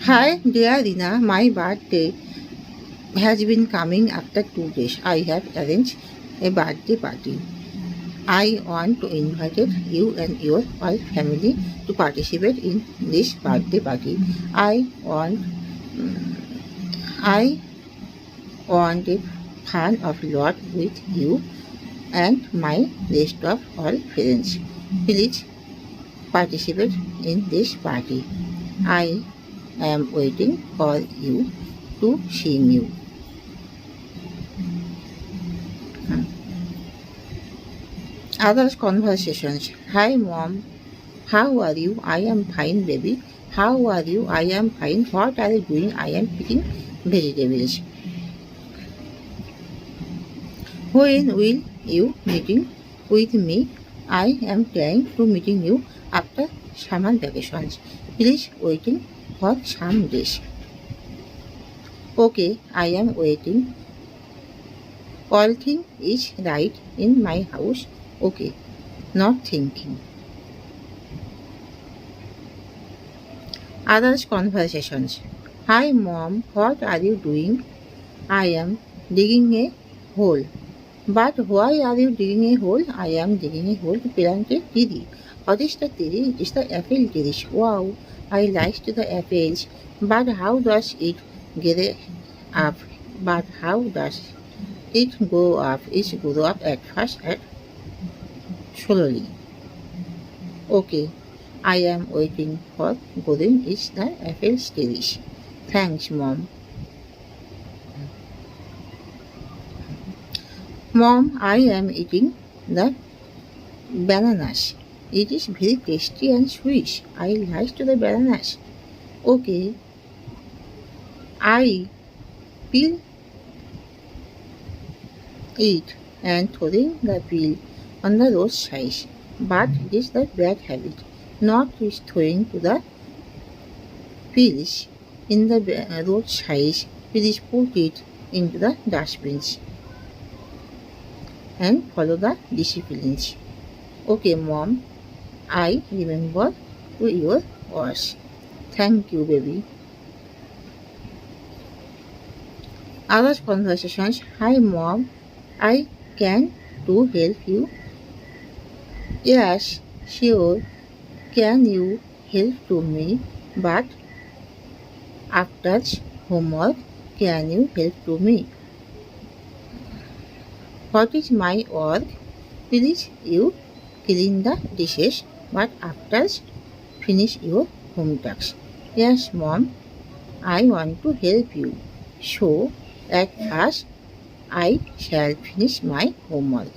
Hi, dear Rina. My birthday has been coming after 2 days. I have arranged a birthday party. I want to invite you and your whole family to participate in this birthday party. I want I want it fun of lot with you and my rest of all friends. Please participate in this party. I am waiting for you to see you. Other conversations. Hi mom, how are you? I am fine baby. How are you? I am fine. What are you doing? I am picking vegetables. When will you meeting with me? I am trying to meeting you after summer vacations. Please waiting for some days. Okay, I am waiting. All thing is right in my house. Okay, not thinking. Others conversations. Hi mom, what are you doing? I am digging a hole. But why are you digging a hole? I am digging a hole to plant a tree. What is the tree? It is the apple tree. Wow, I like the apples. But how does it get up? But how does it go up? It goes up at first and slowly. Okay, I am waiting for golden is the apple tree. Thanks, mom. Mom, I am eating the bananas. It is very tasty and sweet. I like the bananas. Okay, I peel it and throwing the peel on the roadside. But it is the bad habit, not is throwing to the peels in the roadside. Please put it into the dustbins and follow the disciplines. Okay, mom, I remember to your words. Thank you, baby. Other conversations. Hi, mom. I can to help you. Yes, sure. Can you help to me? But after homework, can you help to me? What is my work? Please you clean the dishes, but after finish your home tasks. Yes, mom. I want to help you. So at first I shall finish my homework.